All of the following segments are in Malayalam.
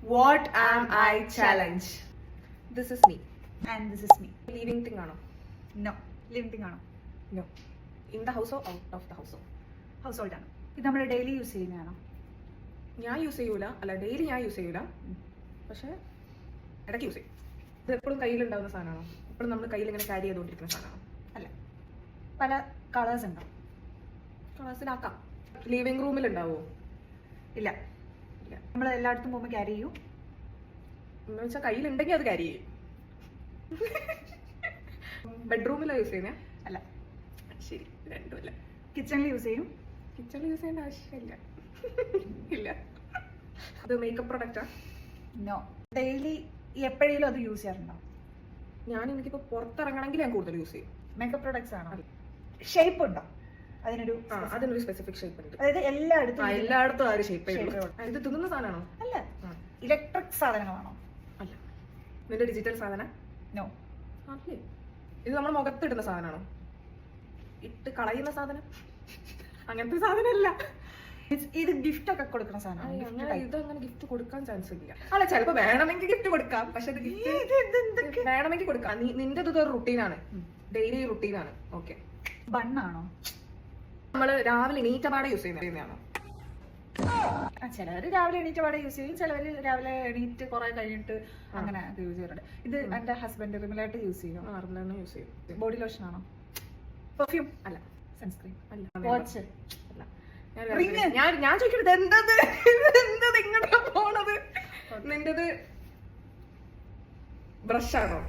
What am I challenge? This is me. And this is me. Living thing ആണോ? No. Living thing ആണോ? No. In the house or out of the house? House hold ആണ്. ഇത് നമ്മൾ ഡെയിലി യൂസ് ചെയ്യുന്നതാണോ? ഞാൻ യൂസ് ചെയ്യൂല, അല്ല ഡെയിലി ഞാൻ യൂസ് ചെയ്യൂല, പക്ഷെ ഇടയ്ക്ക് യൂസ് ചെയ്യും. ഇത് എപ്പോഴും കയ്യിലുണ്ടാവുന്ന സാധനമാണോ? എപ്പോഴും നമ്മൾ കയ്യിൽ ഇങ്ങനെ ക്യാരി ചെയ്തുകൊണ്ടിരിക്കുന്ന സാധനമാണോ? അല്ല. പല കളേഴ്സ് ഉണ്ടോ? ക്ലാസ്സിലാക്കാം. ലിവിംഗ് റൂമിൽ ഉണ്ടാവുമോ? ഇല്ല. ഇല്ല. നമ്മൾ എല്ലായിടത്തും പോകുമ്പോൾ ക്യാരി ചെയ്യും. എന്ന് വെച്ചാൽ കയ്യിലുണ്ടെങ്കിൽ അത് ക്യാരി ചെയ്യും. ബെഡ്റൂമിലാണ് യൂസ് ചെയ്യുന്നത്? അല്ല. ശരി, രണ്ടുമല്ല. കിച്ചണിൽ യൂസ് ചെയ്യും. കിച്ചണിൽ യൂസ് ചെയ്യേണ്ട ആവശ്യമില്ല. ഇല്ല. അത് മേക്കപ്പ് പ്രൊഡക്റ്റാ? നോ. ഡെയിലി എപ്പോഴേലും അത് യൂസ് ചെയ്യാറുണ്ടോ? എനിക്കിപ്പോൾ പുറത്തിറങ്ങണമെങ്കിൽ ഞാൻ കൂടുതൽ യൂസ് ചെയ്യും. മേക്കപ്പ് പ്രൊഡക്ട്സ് ആണോ? ഷേപ്പ് ഉണ്ടോ അതിനൊരു? അതിനൊരു സ്പെസിഫിക് ഷേപ്പ് ഉണ്ട്. അതായത് എല്ലായിടത്തും എല്ലായിടത്തും ആ ഒരു ഷേപ്പ്. ഇത് തിന്നുന്ന സാധനമാണോ? അല്ല. ഇലക്ട്രിക് സാധനങ്ങളാണോ? അല്ല. നിന്റെ ഡിജിറ്റൽ സാധനം? നോ. അല്ലേ. ഇത് നമ്മൾ മുഖത്തിടുന്ന സാധനമാണോ? ഇട്ട് കളയുന്ന സാധനം? അങ്ങനത്തെ സാധനമല്ല. ഇത് ഗിഫ്റ്റ് ഒക്കെ കൊടുക്കുന്ന സാധനമാണ്. ഇതങ്ങനെ ഗിഫ്റ്റ് കൊടുക്കാൻ ചാൻസ് ഇല്ല. അല്ല, ചിലപ്പോ വേണമെങ്കിൽ ഗിഫ്റ്റ് കൊടുക്കാം, പക്ഷെ വേണമെങ്കിൽ കൊടുക്കാം. നിന്റെ ഇത് ഒരു റുട്ടീനാണ്, ഡെയിലി റുട്ടീനാണ്. ഓക്കെ. ബണ്ണാണോ? നമ്മള് രാവിലെ എണീറ്റപാടെ യൂസ് ചെയ്യുന്നതാണോ? ചിലവര് രാവിലെ എണീറ്റ പാടെ യൂസ് ചെയ്യും, ചിലവര് രാവിലെ എണീറ്റ് കുറെ കഴിഞ്ഞിട്ട് അങ്ങനെ യൂസ് ചെയ്യാറുണ്ട്. ഇത് എന്റെ ഹസ്ബൻഡ് റിമലായിട്ട് യൂസ് ചെയ്യും. യൂസ് ചെയ്യും. ബോഡി ലോഷൻ ആണോ? പെർഫ്യൂം? അല്ല. സൺസ്ക്രീൻ? അല്ല. വാച്ച്? അല്ല. റിങ്? ഞാൻ ചോദിക്കരുത്, എന്തത് എന്തത് ഇങ്ങോട്ടാ പോണത്? നിന്റത് ബ്രഷാണോ?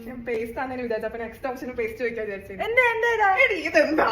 ഞാൻ പേസ്റ്റ് ആണെന്ന് വിചാരിച്ചു. അപ്പൊ നെക്സ്റ്റ് ഓപ്ഷൻ പേസ്റ്റ് ചോദിക്കാൻ വിചാരിച്ചു. എന്റെ ഇതെന്താ?